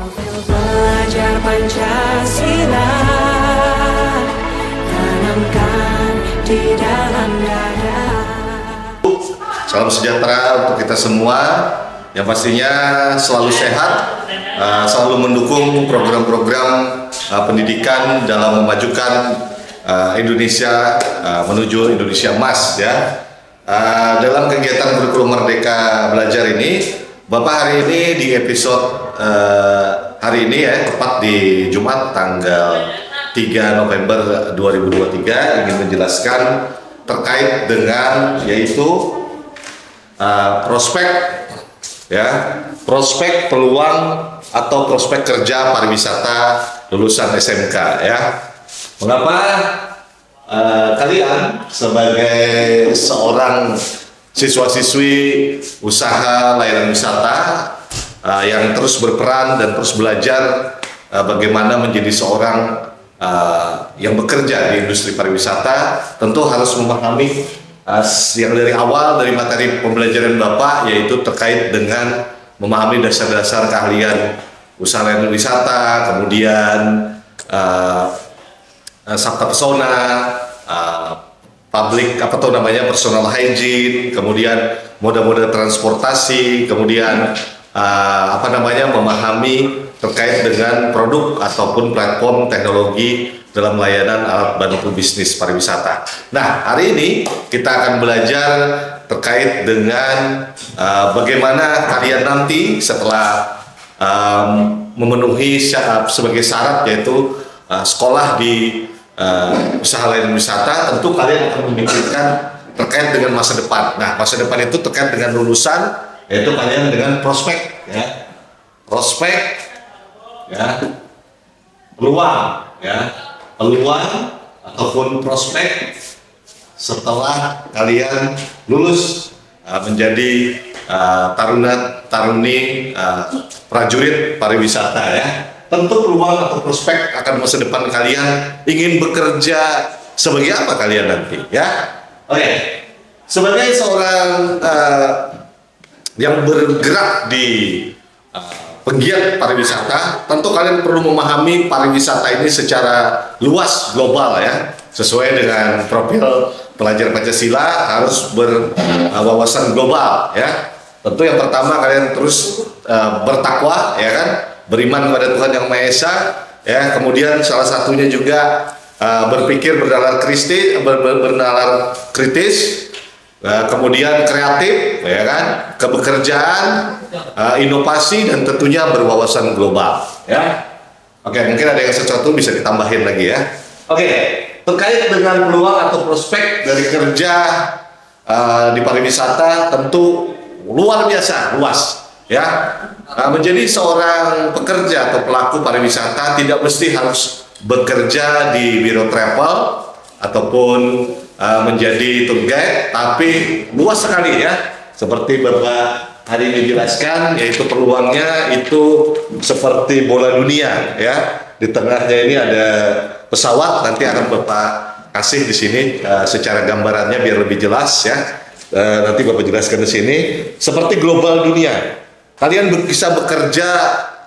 Profil pelajar Pancasila tanamkan di dalam dada. Salam sejahtera untuk kita semua, yang pastinya selalu sehat, selalu mendukung program-program pendidikan dalam memajukan Indonesia menuju Indonesia Emas ya. Dalam kegiatan kurikulum Merdeka Belajar ini, Bapak hari ini di episode hari ini ya, tepat di Jumat tanggal 3 November 2023 ingin menjelaskan terkait dengan yaitu prospek ya, prospek peluang atau prospek kerja pariwisata lulusan SMK ya. Mengapa kalian sebagai seorang siswa-siswi usaha layanan wisata yang terus berperan dan terus belajar bagaimana menjadi seorang yang bekerja di industri pariwisata, tentu harus memahami yang dari awal dari materi pembelajaran Bapak, yaitu terkait dengan memahami dasar-dasar keahlian usaha layanan wisata, kemudian sabta pesona, public personal hygiene, kemudian moda-moda transportasi, kemudian memahami terkait dengan produk ataupun platform teknologi dalam layanan alat bantu bisnis pariwisata. Nah, hari ini kita akan belajar terkait dengan bagaimana kalian nanti setelah memenuhi sebagai syarat yaitu sekolah di usaha layanan wisata, tentu kalian akan memikirkan terkait dengan masa depan. Nah, masa depan itu terkait dengan lulusan, yaitu kalian dengan prospek ya, prospek ya, peluang ya, peluang ataupun prospek setelah kalian lulus menjadi taruna-taruni prajurit pariwisata ya. Tentu peluang atau prospek akan masa depan kalian, ingin bekerja sebagai apa kalian nanti ya. Oke. Sebagai seorang yang bergerak di penggiat pariwisata, tentu kalian perlu memahami pariwisata ini secara luas global ya. Sesuai dengan profil pelajar Pancasila harus berwawasan global ya. Tentu yang pertama kalian terus bertakwa ya kan, beriman kepada Tuhan Yang Maha Esa ya. Kemudian salah satunya juga berpikir bernalar kritis, kemudian kreatif ya kan, kebekerjaan, inovasi, dan tentunya berwawasan global ya. Oke, mungkin ada yang sesuatu bisa ditambahin lagi ya. Oke, terkait dengan peluang atau prospek dari kerja di pariwisata, tentu luar biasa luas ya. Menjadi seorang pekerja atau pelaku pariwisata tidak mesti harus bekerja di biro travel ataupun menjadi tour guide, tapi luas sekali ya. Seperti Bapak hari ini jelaskan, yaitu peluangnya itu seperti bola dunia ya. Di tengahnya ini ada pesawat, nanti akan Bapak kasih di sini secara gambarannya biar lebih jelas ya. Nanti Bapak jelaskan di sini seperti global dunia. Kalian bisa bekerja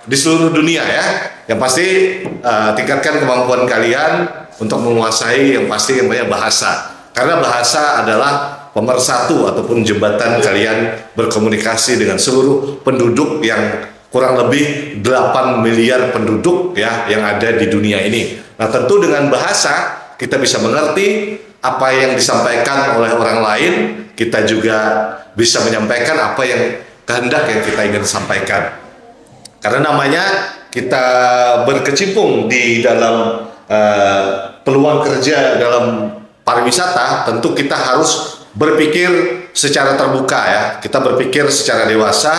di seluruh dunia ya. Yang pasti tingkatkan kemampuan kalian untuk menguasai yang pasti yang namanya bahasa. Karena bahasa adalah pemersatu ataupun jembatan kalian berkomunikasi dengan seluruh penduduk yang kurang lebih 8 miliar penduduk ya yang ada di dunia ini. Nah, tentu dengan bahasa kita bisa mengerti apa yang disampaikan oleh orang lain, kita juga bisa menyampaikan apa yang kehendak yang kita ingin sampaikan. Karena namanya kita berkecimpung di dalam peluang kerja dalam pariwisata, tentu kita harus berpikir secara terbuka ya. Kita berpikir secara dewasa,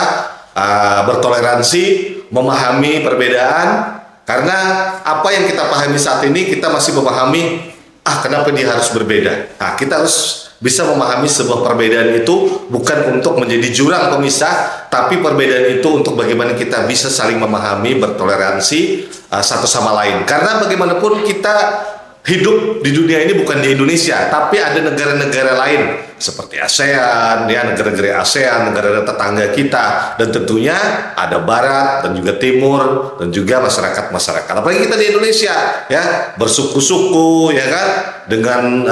bertoleransi, memahami perbedaan. Karena apa yang kita pahami saat ini, kita masih memahami kenapa dia harus berbeda. Nah, kita harus bisa memahami sebuah perbedaan itu bukan untuk menjadi jurang pemisah, tapi perbedaan itu untuk bagaimana kita bisa saling memahami, bertoleransi satu sama lain. Karena bagaimanapun kita hidup di dunia ini bukan di Indonesia, tapi ada negara-negara lain seperti ASEAN, ya, negara-negara ASEAN, negara tetangga kita, dan tentunya ada Barat dan juga Timur dan juga masyarakat-masyarakat. Apalagi kita di Indonesia, ya, bersuku-suku, ya kan, dengan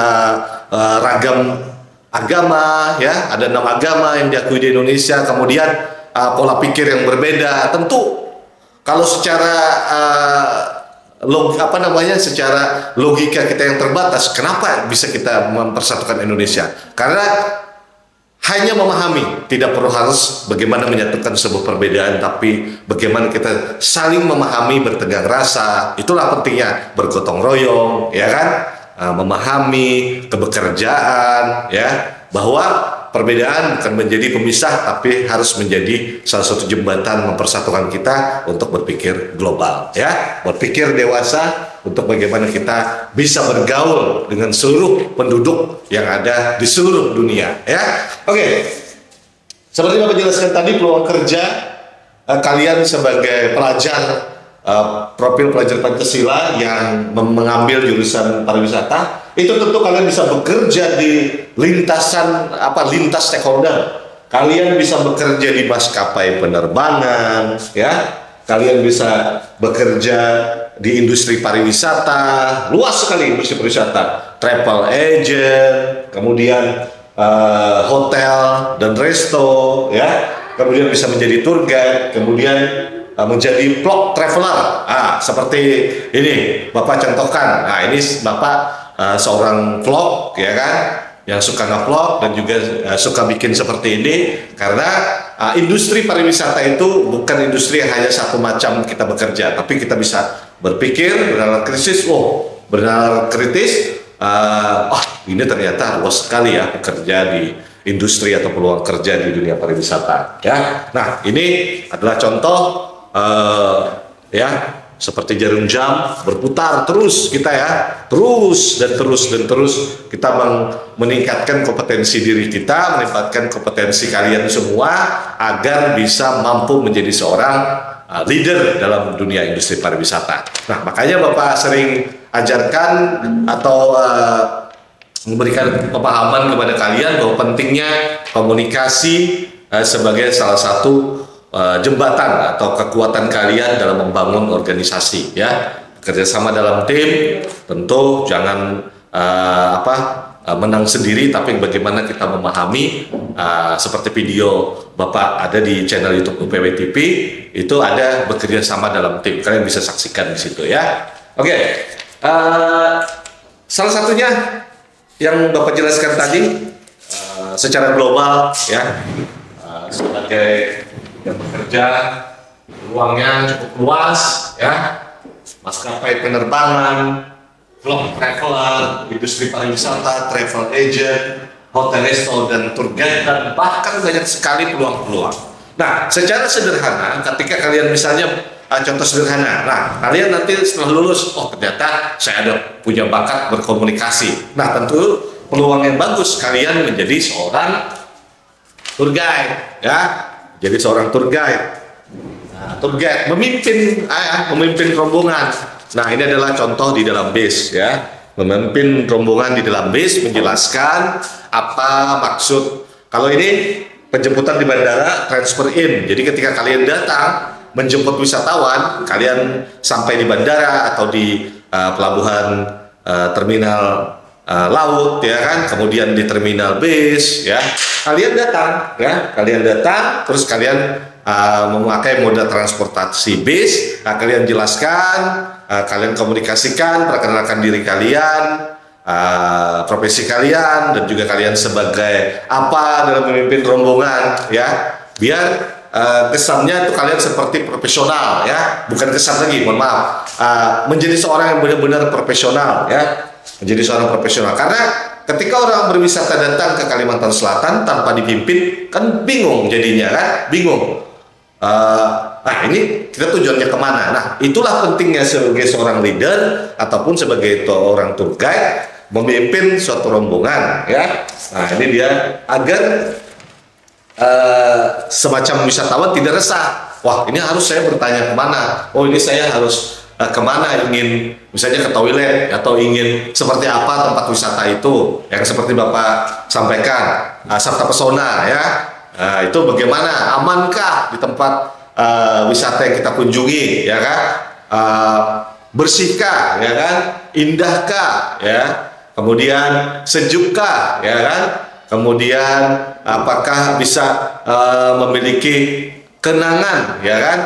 ragam agama, ya, ada 6 agama yang diakui di Indonesia, kemudian pola pikir yang berbeda. Tentu kalau secara secara logika kita yang terbatas, kenapa bisa kita mempersatukan Indonesia? Karena hanya memahami, tidak perlu harus bagaimana menyatukan sebuah perbedaan, tapi bagaimana kita saling memahami, bertegang rasa. Itulah pentingnya bergotong royong, ya kan? Memahami kebekerjaan, ya, bahwa perbedaan bukan menjadi pemisah, tapi harus menjadi salah satu jembatan mempersatukan kita untuk berpikir global, ya, berpikir dewasa untuk bagaimana kita bisa bergaul dengan seluruh penduduk yang ada di seluruh dunia, ya. Oke, seperti Bapak jelaskan tadi, peluang kerja kalian sebagai pelajar profil pelajar Pancasila yang mengambil jurusan pariwisata, itu tentu kalian bisa bekerja di lintas stakeholder. Kalian bisa bekerja di maskapai penerbangan, ya. Kalian bisa bekerja di industri pariwisata, luas sekali industri pariwisata, travel agent, kemudian hotel dan resto, ya. Kemudian bisa menjadi tour guide, kemudian menjadi vlog traveler. Seperti ini Bapak contohkan. Nah, ini Bapak seorang vlog, ya kan, yang suka nge-vlog dan juga suka bikin seperti ini, karena industri pariwisata itu bukan industri yang hanya satu macam kita bekerja, tapi kita bisa berpikir bernalar kritis, ini ternyata luas sekali ya bekerja di industri atau peluang kerja di dunia pariwisata, ya. Nah, ini adalah contoh, ya, seperti jarum jam berputar terus kita, ya, terus kita meningkatkan kompetensi diri kita, meningkatkan kompetensi kalian semua agar bisa mampu menjadi seorang leader dalam dunia industri pariwisata. Nah, makanya Bapak sering ajarkan atau memberikan pemahaman kepada kalian bahwa pentingnya komunikasi sebagai salah satu jembatan atau kekuatan kalian dalam membangun organisasi, ya. Kerjasama dalam tim, tentu jangan menang sendiri, tapi bagaimana kita memahami, seperti video Bapak ada di channel YouTube UPW TV, itu ada bekerja sama dalam tim. Kalian bisa saksikan di situ, ya. Oke, salah satunya yang Bapak jelaskan tadi, secara global, ya, sebagai yang bekerja, ruangnya cukup luas, ya, maskapai penerbangan, vlog traveler, industri pariwisata, travel agent, hotel resto, dan tour guide, dan bahkan banyak sekali peluang-peluang. Nah, secara sederhana, ketika kalian misalnya, contoh sederhana, nah, kalian nanti setelah lulus, ternyata saya ada punya bakat berkomunikasi. Nah, tentu peluang yang bagus kalian menjadi seorang tour guide, ya. Jadi seorang tour guide. Nah, tour guide memimpin rombongan. Nah, ini adalah contoh di dalam bis, ya. Memimpin rombongan di dalam bis, menjelaskan apa maksud. Kalau ini penjemputan di bandara, transfer in. Jadi ketika kalian datang menjemput wisatawan, kalian sampai di bandara atau di pelabuhan terminal laut, ya kan, kemudian di terminal bis, ya, kalian datang, terus kalian memakai moda transportasi bis. Nah, kalian jelaskan, kalian komunikasikan, perkenalkan diri kalian, profesi kalian, dan juga kalian sebagai apa dalam memimpin rombongan, ya, biar kesannya itu kalian seperti profesional, ya, bukan kesan lagi, mohon maaf, menjadi seorang yang benar-benar profesional, ya. Menjadi seorang profesional, karena ketika orang berwisata datang ke Kalimantan Selatan tanpa dipimpin, kan bingung jadinya, kan, bingung. Nah, ini kita tujuannya kemana? Nah, itulah pentingnya sebagai seorang leader ataupun sebagai orang tour guide memimpin suatu rombongan, ya. Nah, ini dia agar semacam wisatawan tidak resah. Wah, ini harus saya bertanya kemana? Oh, ini saya harus kemana ingin, misalnya ke toilet atau ingin seperti apa tempat wisata itu, yang seperti Bapak sampaikan, Sabta Pesona ya. Itu bagaimana, amankah di tempat wisata yang kita kunjungi, ya kan? Bersihkah, ya kan? Indahkah, ya? Kemudian sejukkah, ya kan? Kemudian apakah bisa memiliki kenangan, ya kan?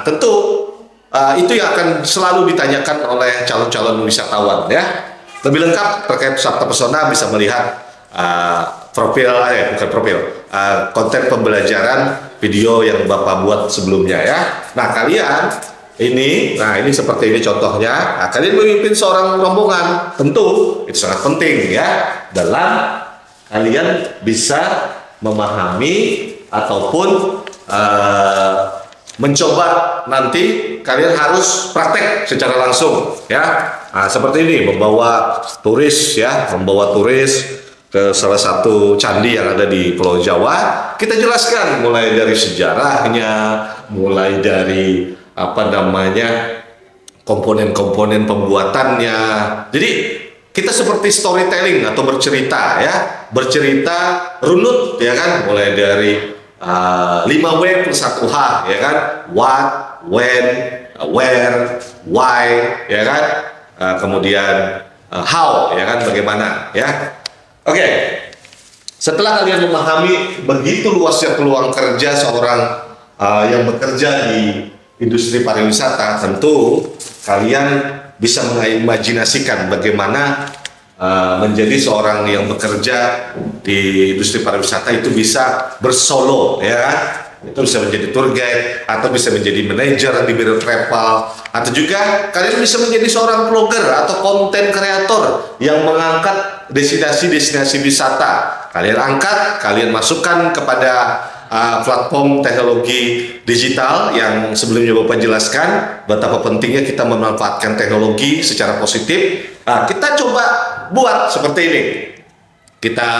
Tentu itu yang akan selalu ditanyakan oleh calon-calon wisatawan, ya. Lebih lengkap terkait Sabta Pesona bisa melihat konten pembelajaran video yang Bapak buat sebelumnya, ya. Nah, kalian ini seperti ini contohnya. Nah, kalian memimpin seorang rombongan, tentu itu sangat penting, ya, dalam kalian bisa memahami ataupun mencoba, nanti kalian harus praktek secara langsung, ya. Seperti ini, membawa turis, ya, membawa turis ke salah satu candi yang ada di Pulau Jawa. Kita jelaskan mulai dari sejarahnya, mulai dari komponen-komponen pembuatannya. Jadi kita seperti storytelling atau bercerita, ya, bercerita runut, ya kan, mulai dari 5W plus 1H, ya kan, what, when, where, why, ya kan, kemudian how, ya kan, bagaimana, ya. Oke, setelah kalian memahami begitu luasnya peluang kerja seorang yang bekerja di industri pariwisata, tentu kalian bisa mengimajinasikan bagaimana menjadi seorang yang bekerja di industri pariwisata itu bisa bersolo, ya kan? Itu bisa menjadi tour guide, atau bisa menjadi manajer di biro travel, atau juga kalian bisa menjadi seorang vlogger atau konten kreator yang mengangkat destinasi-destinasi wisata. Kalian angkat, kalian masukkan kepada platform teknologi digital yang sebelumnya Bapak jelaskan betapa pentingnya kita memanfaatkan teknologi secara positif. Kita coba buat seperti ini. Kita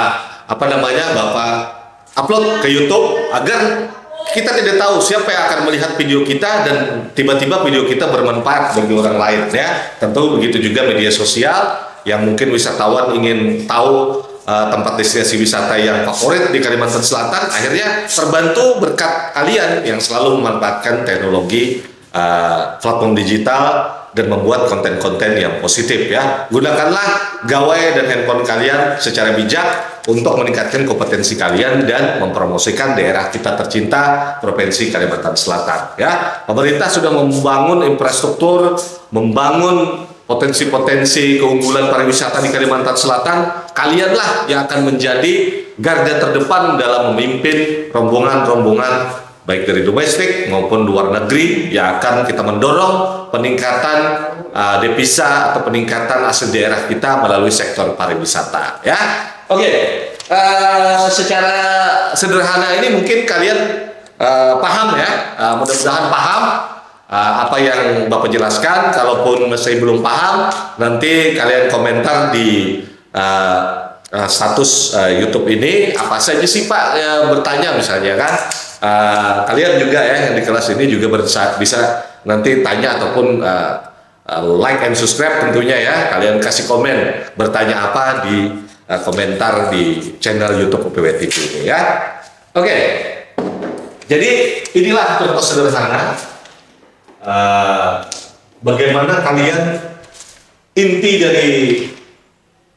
Bapak upload ke YouTube agar kita tidak tahu siapa yang akan melihat video kita dan tiba-tiba video kita bermanfaat bagi orang lain, ya. Tentu begitu juga media sosial yang mungkin wisatawan ingin tahu tempat destinasi wisata yang favorit di Kalimantan Selatan, akhirnya terbantu berkat kalian yang selalu memanfaatkan teknologi platform digital dan membuat konten-konten yang positif, ya. Gunakanlah gawai dan handphone kalian secara bijak untuk meningkatkan kompetensi kalian dan mempromosikan daerah kita tercinta, Provinsi Kalimantan Selatan, ya. Pemerintah sudah membangun infrastruktur, membangun potensi-potensi keunggulan pariwisata di Kalimantan Selatan. Kalianlah yang akan menjadi garda terdepan dalam memimpin rombongan-rombongan baik dari domestik maupun luar negeri yang akan kita mendorong peningkatan devisa atau peningkatan aset daerah kita melalui sektor pariwisata, ya. Oke, secara sederhana ini mungkin kalian paham, ya. Mudah-mudahan paham apa yang Bapak jelaskan. Kalaupun masih belum paham, nanti kalian komentar di status YouTube ini, apa saja sih Pak, bertanya misalnya, kan. Kalian juga, ya, yang di kelas ini juga bisa nanti tanya ataupun like and subscribe tentunya, ya. Kalian kasih komen bertanya apa di komentar di channel YouTube UPW TV ini, ya. Oke, jadi inilah contoh sederhana bagaimana kalian inti dari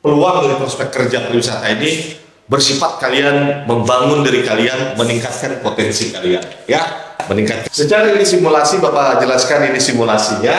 peluang dari prospek kerja pariwisata ini bersifat kalian membangun dari kalian, meningkatkan potensi kalian, ya, meningkatkan. Secara ini simulasi Bapak jelaskan, ini simulasinya.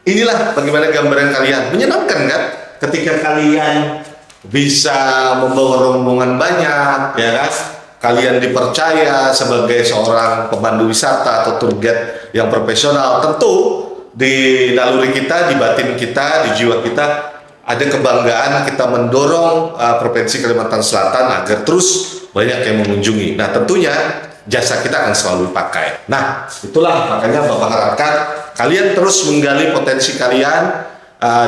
Inilah bagaimana gambaran kalian. Menyenangkan, kan, ketika kalian bisa membawa rombongan banyak, ya kan? Kalian dipercaya sebagai seorang pemandu wisata atau tour guide yang profesional. Tentu di naluri kita, di batin kita, di jiwa kita ada kebanggaan kita mendorong Provinsi Kalimantan Selatan agar terus banyak yang mengunjungi. Nah, tentunya jasa kita akan selalu dipakai. Nah, itulah makanya Bapak harapkan kalian terus menggali potensi kalian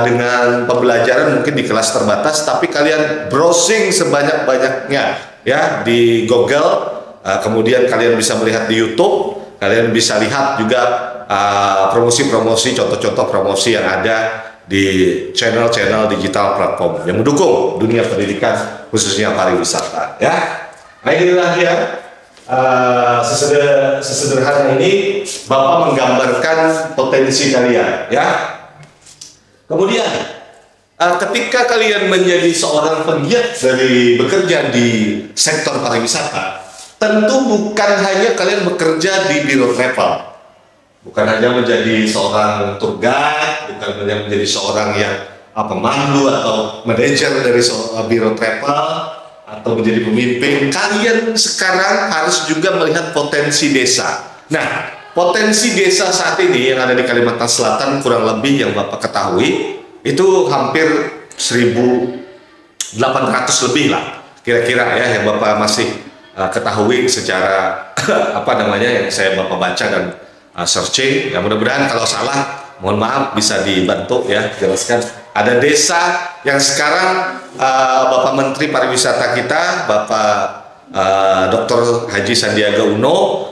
dengan pembelajaran mungkin di kelas terbatas, tapi kalian browsing sebanyak-banyaknya, ya, di Google, kemudian kalian bisa melihat di YouTube, kalian bisa lihat juga promosi-promosi, contoh-contoh promosi yang ada di channel-channel digital platform yang mendukung dunia pendidikan khususnya pariwisata ya. Nah inilah dia sesederhana ini Bapak menggambarkan potensi kalian ya. Kemudian ketika kalian menjadi seorang penggiat dari bekerja di sektor pariwisata, tentu bukan hanya kalian bekerja di biro travel, bukan hanya menjadi seorang tour guide, bukan hanya menjadi seorang yang pemandu atau manajer dari biro travel atau menjadi pemimpin. Kalian sekarang harus juga melihat potensi desa. Nah, potensi desa saat ini yang ada di Kalimantan Selatan kurang lebih yang Bapak ketahui itu hampir 1.800 lebih lah kira-kira ya yang Bapak masih ketahui secara yang saya Bapak baca dan searching. Ya mudah-mudahan kalau salah mohon maaf bisa dibantu ya jelaskan. Ada desa yang sekarang Bapak Menteri Pariwisata kita Bapak Dr. Haji Sandiaga Uno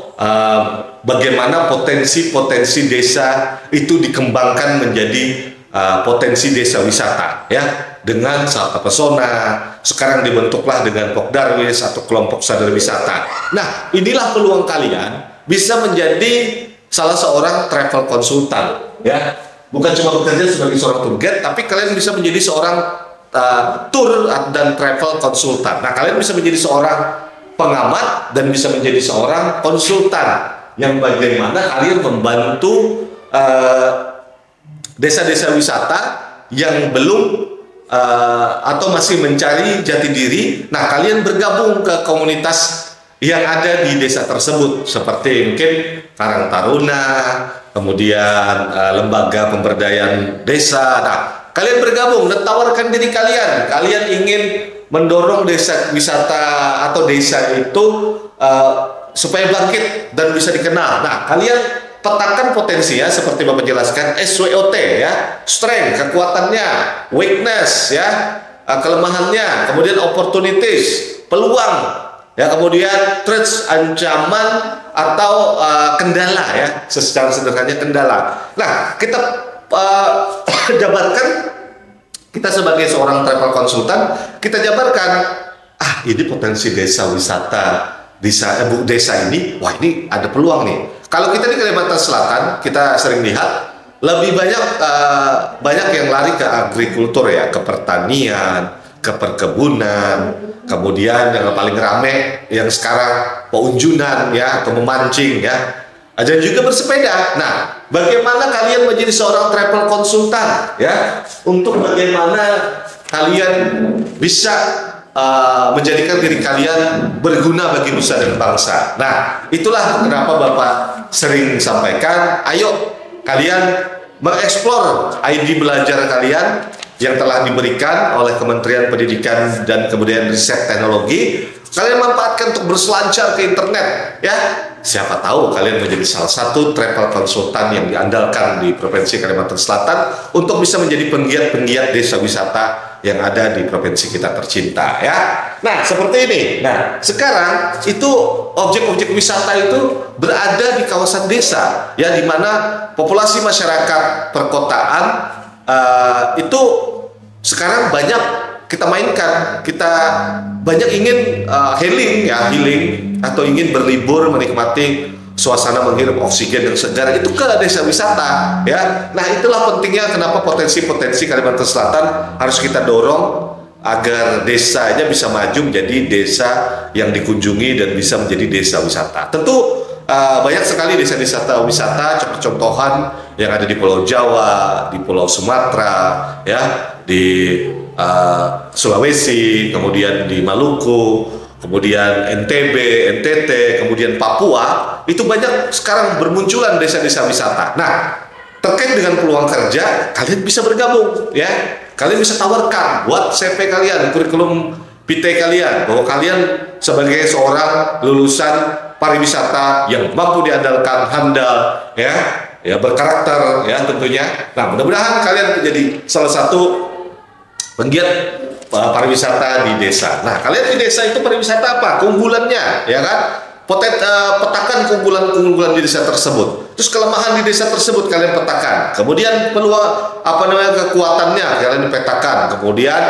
bagaimana potensi-potensi desa itu dikembangkan menjadi potensi desa wisata ya, dengan Salta Pesona. Sekarang dibentuklah dengan Pokdarwis atau kelompok sadar wisata. Nah inilah peluang kalian bisa menjadi salah seorang travel konsultan ya, bukan cuma bekerja sebagai seorang tour guide, tapi kalian bisa menjadi seorang tour dan travel konsultan. Nah kalian bisa menjadi seorang pengamat dan bisa menjadi seorang konsultan yang bagaimana kalian membantu desa-desa wisata yang belum atau masih mencari jati diri. Nah kalian bergabung ke komunitas yang ada di desa tersebut seperti mungkin Karang Taruna, kemudian lembaga pemberdayaan desa. Nah kalian bergabung dan tawarkan diri kalian. Kalian ingin mendorong desa wisata atau desa itu supaya bangkit dan bisa dikenal. Nah kalian petakan potensinya seperti Bapak jelaskan, SWOT ya, strength, kekuatannya, weakness ya, kelemahannya, kemudian opportunities, peluang ya, kemudian threats, ancaman atau kendala ya, secara sederhananya kendala. Nah kita jabarkan, kita sebagai seorang travel konsultan, kita jabarkan, ini potensi desa wisata, desa ini, wah ini ada peluang nih. Kalau kita di Kalimantan Selatan, kita sering lihat lebih banyak yang lari ke agrikultur ya, ke pertanian, ke perkebunan, kemudian yang paling rame yang sekarang peunjunan ya, atau memancing ya, dan juga bersepeda. Nah, bagaimana kalian menjadi seorang travel konsultan ya, untuk bagaimana kalian bisa menjadikan diri kalian berguna bagi nusa dan bangsa. Nah, itulah kenapa Bapak sering sampaikan, ayo kalian mengeksplor ID belajar kalian yang telah diberikan oleh Kementerian Pendidikan dan kemudian Riset Teknologi. Kalian manfaatkan untuk berselancar ke internet ya. Siapa tahu kalian menjadi salah satu travel konsultan yang diandalkan di Provinsi Kalimantan Selatan untuk bisa menjadi penggiat-penggiat desa wisata yang ada di provinsi kita tercinta ya. Nah seperti ini. Nah sekarang itu objek-objek wisata itu berada di kawasan desa ya, di mana populasi masyarakat perkotaan itu sekarang banyak kita mainkan. Kita banyak ingin healing atau ingin berlibur menikmati suasana menghirup oksigen yang segar itu ke desa wisata ya. Nah itulah pentingnya kenapa potensi-potensi Kalimantan Selatan harus kita dorong agar desanya bisa maju menjadi desa yang dikunjungi dan bisa menjadi desa wisata. Tentu banyak sekali desa-desa wisata, contoh-contohan yang ada di Pulau Jawa, di Pulau Sumatera ya, di Sulawesi, kemudian di Maluku, kemudian NTB, NTT, kemudian Papua, itu banyak sekarang bermunculan desa-desa wisata. Nah, terkait dengan peluang kerja, kalian bisa bergabung ya. Kalian bisa tawarkan buat CV kalian, kurikulum PT kalian, bahwa kalian sebagai seorang lulusan pariwisata yang mampu diandalkan, handal ya, berkarakter ya tentunya. Nah, mudah-mudahan kalian menjadi salah satu penggiat pariwisata di desa. Nah, kalian di desa itu pariwisata apa? Keunggulannya, ya kan? petakan keunggulan-keunggulan di desa tersebut. Terus kelemahan di desa tersebut kalian petakan. Kemudian peluang kekuatannya kalian petakan. Kemudian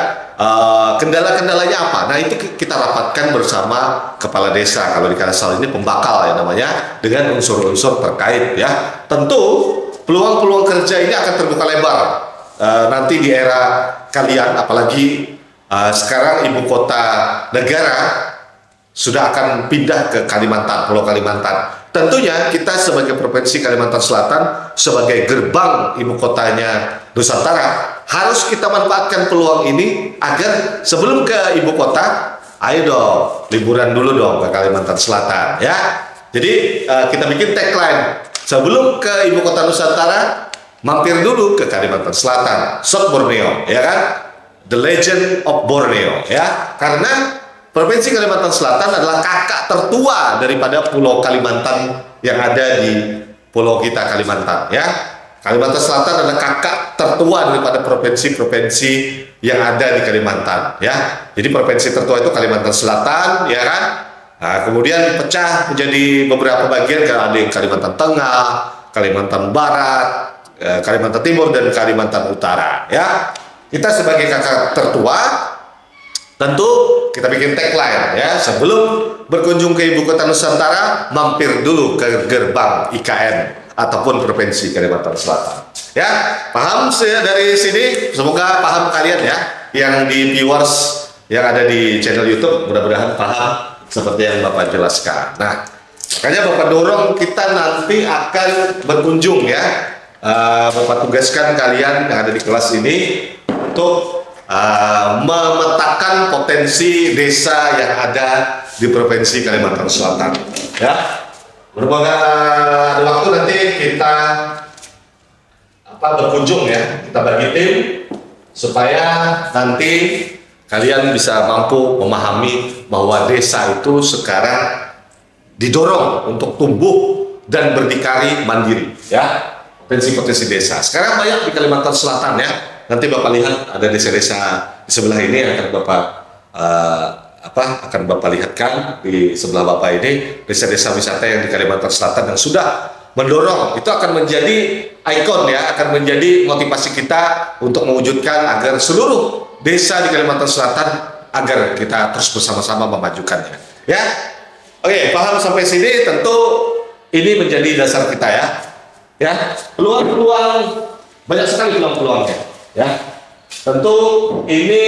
kendala-kendalanya apa? Nah, itu kita rapatkan bersama kepala desa. Kalau di Kalsel ini pembakal ya namanya, dengan unsur-unsur terkait ya. Tentu peluang-peluang kerja ini akan terbuka lebar nanti di era kalian, apalagi sekarang ibu kota negara sudah akan pindah ke Kalimantan, Pulau Kalimantan. Tentunya kita sebagai Provinsi Kalimantan Selatan, sebagai gerbang ibu kotanya Nusantara, harus kita manfaatkan peluang ini agar sebelum ke ibu kota, ayo dong liburan dulu dong ke Kalimantan Selatan ya. Jadi kita bikin tagline, sebelum ke ibu kota Nusantara, mampir dulu ke Kalimantan Selatan, South Borneo, ya kan? The Legend of Borneo, ya. Karena Provinsi Kalimantan Selatan adalah kakak tertua daripada Pulau Kalimantan yang ada di pulau kita Kalimantan, ya. Kalimantan Selatan adalah kakak tertua daripada provinsi-provinsi yang ada di Kalimantan, ya. Jadi provinsi tertua itu Kalimantan Selatan, ya kan? Nah, kemudian pecah menjadi beberapa bagian, ada yang Kalimantan Tengah, Kalimantan Barat, Kalimantan Timur, dan Kalimantan Utara, ya. Kita sebagai kakak tertua tentu kita bikin tagline ya, sebelum berkunjung ke ibu kota Nusantara, mampir dulu ke gerbang IKN ataupun Provinsi Kalimantan Selatan. Ya, paham dari sini? Semoga paham kalian ya, yang di viewers yang ada di channel YouTube, mudah-mudahan paham seperti yang Bapak jelaskan. Nah, makanya Bapak dorong kita nanti akan berkunjung ya. Bapak tugaskan kalian yang ada di kelas ini untuk memetakan potensi desa yang ada di Provinsi Kalimantan Selatan. Ya, berhubung ada waktu nanti kita berkunjung ya, kita bagi tim supaya nanti kalian bisa mampu memahami bahwa desa itu sekarang didorong untuk tumbuh dan berdikari mandiri. Ya, potensi-potensi desa sekarang banyak di Kalimantan Selatan ya. Nanti Bapak lihat ada desa-desa di sebelah ini yang akan Bapak lihatkan di sebelah Bapak ini, desa-desa wisata yang di Kalimantan Selatan yang sudah mendorong, itu akan menjadi ikon ya, akan menjadi motivasi kita untuk mewujudkan agar seluruh desa di Kalimantan Selatan agar kita terus bersama-sama memajukannya. Ya, oke, paham sampai sini? Tentu ini menjadi dasar kita ya. Ya, peluang-peluang banyak sekali peluang-peluangnya. Ya, tentu ini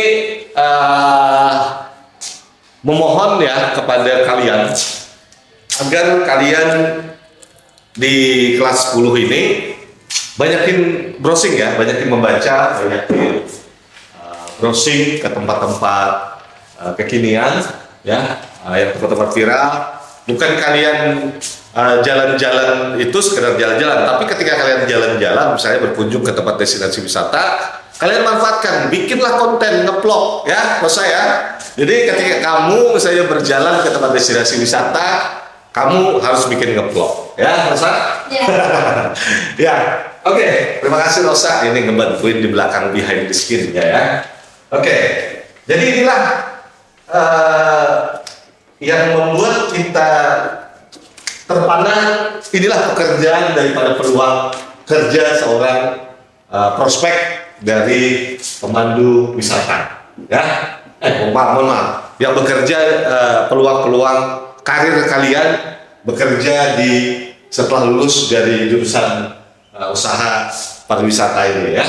memohon ya kepada kalian agar kalian di kelas 10 ini banyakin browsing ya, banyakin membaca, banyakin browsing ke tempat-tempat kekinian ya, yang tempat-tempat viral. Bukan kalian jalan-jalan itu sekedar jalan-jalan, tapi ketika kalian jalan-jalan, misalnya berkunjung ke tempat destinasi wisata, kalian manfaatkan, bikinlah konten nge-vlog ya, Rosa ya. Jadi ketika kamu misalnya berjalan ke tempat destinasi wisata, kamu harus bikin nge-vlog ya, Rosa. Ya. Ya, oke. Terima kasih Rosa, ini ngebantuin di belakang behind the screen-nya ya. Oke. Jadi inilah yang membuat kita terpana, inilah pekerjaan daripada peluang kerja seorang prospek dari pemandu wisata ya. Mohon maaf, yang bekerja peluang-peluang karir kalian bekerja di setelah lulus dari jurusan usaha pariwisata ini ya,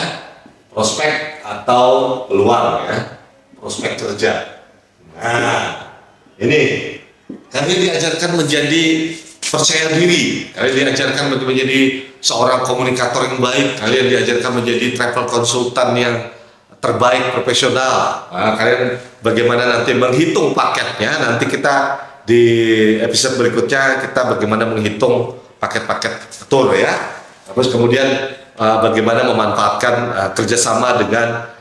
prospek atau peluang ya, prospek kerja. Nah, ini kalian diajarkan menjadi percaya diri, kalian diajarkan menjadi seorang komunikator yang baik, kalian diajarkan menjadi travel konsultan yang terbaik, profesional. Nah, kalian bagaimana nanti menghitung paketnya, nanti kita di episode berikutnya kita bagaimana menghitung paket-paket tour ya. Terus kemudian bagaimana memanfaatkan kerjasama dengan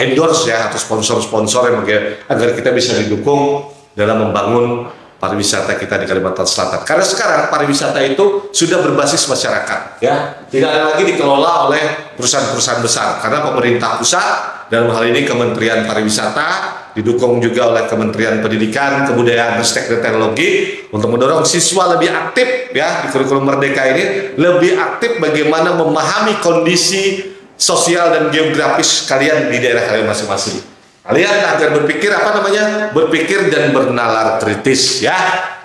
endorse ya, atau sponsor-sponsor yang agar kita bisa didukung dalam membangun pariwisata kita di Kalimantan Selatan. Karena sekarang pariwisata itu sudah berbasis masyarakat, ya, tidak ada lagi dikelola oleh perusahaan-perusahaan besar. Karena pemerintah pusat dalam hal ini Kementerian Pariwisata didukung juga oleh Kementerian Pendidikan, Kebudayaan, Ristek dan Teknologi untuk mendorong siswa lebih aktif ya di kurikulum Merdeka ini, lebih aktif bagaimana memahami kondisi sosial dan geografis kalian di daerah kalian masing-masing. Kalian agar berpikir berpikir dan bernalar kritis ya.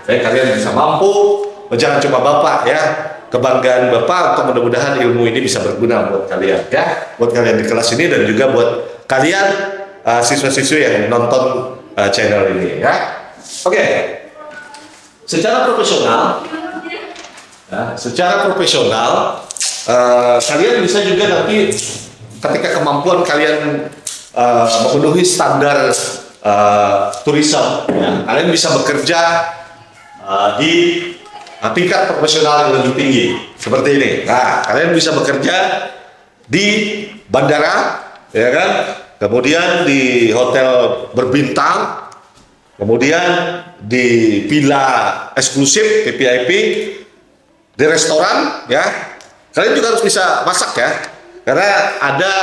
Supaya kalian bisa mampu, jangan cuma Bapak ya. Kebanggaan Bapak untuk mudah-mudahan ilmu ini bisa berguna buat kalian ya, buat kalian di kelas ini dan juga buat kalian siswa-siswi yang nonton channel ini ya. Oke. Secara profesional kalian bisa juga nanti ketika kemampuan kalian memenuhi standar turisme ya, kalian bisa bekerja di tingkat profesional yang lebih tinggi seperti ini. Nah, kalian bisa bekerja di bandara, ya kan? Kemudian di hotel berbintang, kemudian di villa eksklusif VIP, di restoran, ya. Kalian juga harus bisa masak ya, karena ada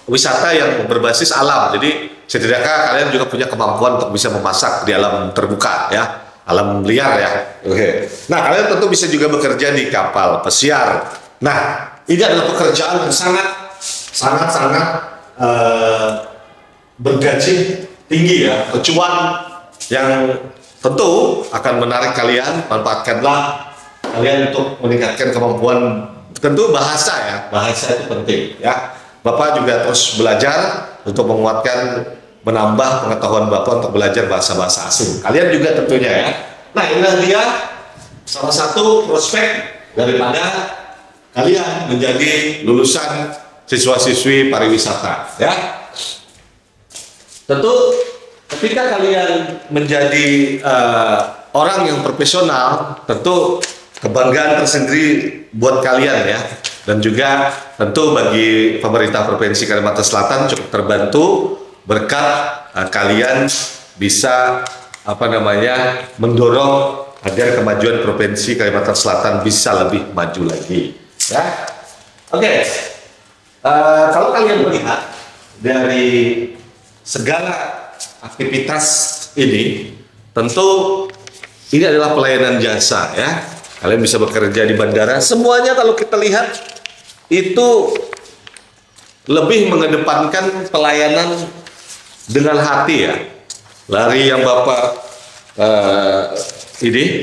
wisata yang berbasis alam. Jadi setidaknya kalian juga punya kemampuan untuk bisa memasak di alam terbuka ya. Alam liar ya. Oke. Nah, kalian tentu bisa juga bekerja di kapal pesiar. Nah, ini adalah pekerjaan yang sangat bergaji tinggi ya, kecuan yang tentu akan menarik kalian. Manfaatkanlah kalian untuk meningkatkan kemampuan, tentu bahasa ya. Bahasa itu penting ya. Bapak juga terus belajar untuk menguatkan, menambah pengetahuan Bapak untuk belajar bahasa-bahasa asing. Kalian juga tentunya ya. Nah, inilah dia salah satu prospek daripada kalian menjadi lulusan siswa-siswi pariwisata ya. Tentu ketika kalian menjadi orang yang profesional, tentu kebanggaan tersendiri buat kalian ya. Dan juga tentu bagi pemerintah Provinsi Kalimantan Selatan cukup terbantu berkat kalian bisa mendorong agar kemajuan Provinsi Kalimantan Selatan bisa lebih maju lagi ya. Oke. Kalau kalian melihat dari segala aktivitas ini, tentu ini adalah pelayanan jasa ya. Kalian bisa bekerja di bandara, semuanya kalau kita lihat itu lebih mengedepankan pelayanan dengan hati ya. Lari yang Bapak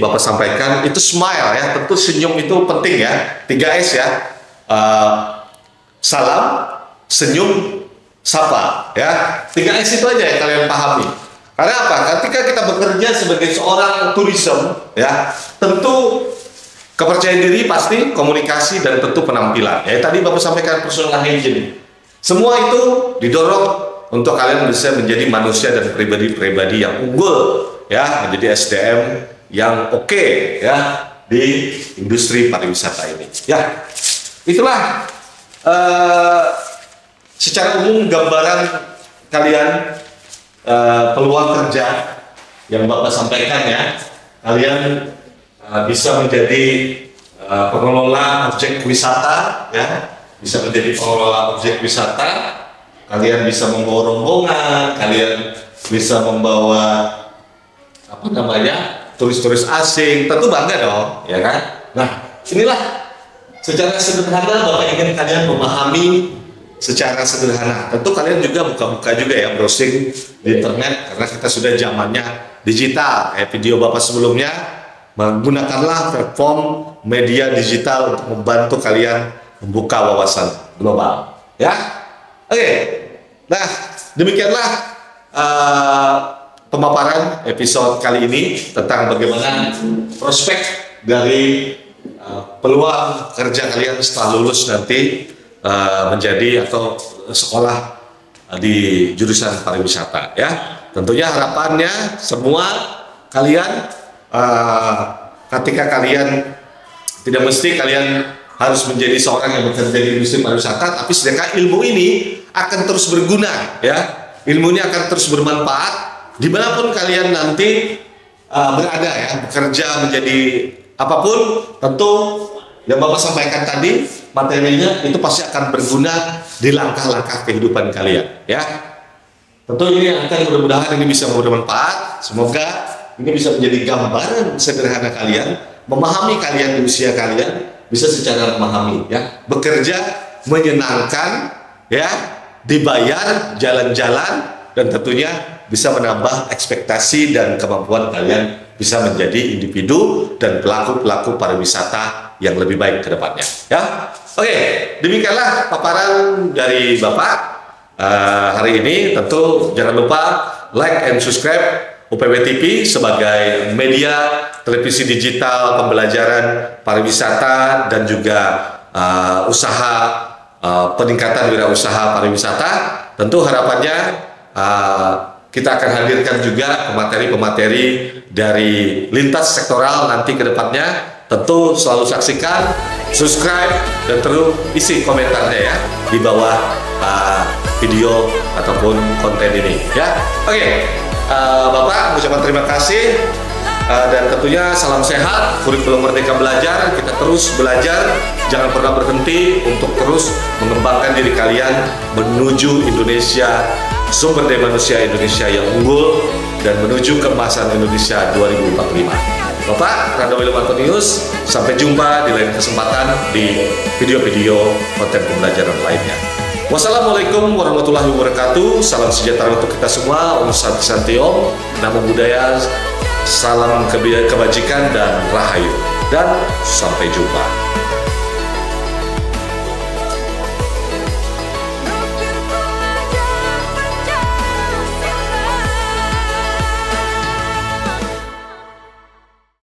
Bapak sampaikan itu smile ya, tentu senyum itu penting ya. 3S ya, salam, senyum, sapa ya. 3S itu aja yang kalian pahami. Karena apa? Ketika kita bekerja sebagai seorang turisme ya, tentu kepercayaan diri pasti, komunikasi dan tentu penampilan. Ya tadi Bapak sampaikan personal hygiene. Semua itu didorong untuk kalian bisa menjadi manusia dan pribadi-pribadi yang unggul ya, menjadi SDM yang oke ya di industri pariwisata ini. Ya, itulah secara umum gambaran kalian peluang kerja yang Bapak sampaikan ya. Kalian bisa menjadi pengelola objek wisata ya, bisa menjadi pengelola objek wisata. Kalian bisa membawa rombongan, kalian bisa membawa turis-turis asing, tentu bangga dong, ya kan? Nah, inilah secara sederhana Bapak ingin kalian memahami secara sederhana. Tentu kalian juga buka-buka juga ya, browsing di internet karena kita sudah zamannya digital. Kayak video Bapak sebelumnya, menggunakanlah platform media digital untuk membantu kalian membuka wawasan global. Ya, oke. Nah, demikianlah pemaparan episode kali ini tentang bagaimana prospek dari peluang kerja kalian setelah lulus nanti menjadi atau sekolah di jurusan pariwisata. Ya, tentunya harapannya semua kalian ketika kalian tidak mesti kalian harus menjadi seorang yang bekerja di industri pariwisata, tapi sedangkan ilmu ini akan terus berguna ya, ilmunya akan terus bermanfaat dimanapun kalian nanti berada ya, bekerja menjadi apapun. Tentu yang Bapak sampaikan tadi materinya itu pasti akan berguna di langkah-langkah kehidupan kalian ya. Tentu ini akan mudah-mudahan ini bisa bermanfaat. Semoga ini bisa menjadi gambaran sederhana kalian, memahami kalian di usia kalian, bisa secara memahami ya. Bekerja menyenangkan ya, dibayar, jalan-jalan, dan tentunya bisa menambah ekspektasi dan kemampuan kalian bisa menjadi individu dan pelaku-pelaku pariwisata yang lebih baik ke depannya ya. Oke, demikianlah paparan dari Bapak hari ini. Tentu jangan lupa like and subscribe UPW TV sebagai media televisi digital pembelajaran pariwisata dan juga usaha peningkatan wirausaha pariwisata. Tentu harapannya kita akan hadirkan juga pemateri-pemateri dari lintas sektoral nanti ke depannya. Tentu selalu saksikan, subscribe, dan terus isi komentarnya ya di bawah video ataupun konten ini ya. Oke, Bapak mengucapkan terima kasih dan tentunya salam sehat, kurikulum Merdeka Belajar. Kita terus belajar, jangan pernah berhenti untuk terus mengembangkan diri kalian menuju Indonesia, sumber daya manusia Indonesia yang unggul dan menuju keemasan Indonesia 2045. Bapak Rando William Antonius, sampai jumpa di lain kesempatan di video-video konten pembelajaran lainnya. Wassalamualaikum warahmatullahi wabarakatuh. Salam sejahtera untuk kita semua. Om Santi Santi Om. Namo Buddhaya. Salam kebajikan dan rahayu. Dan sampai jumpa.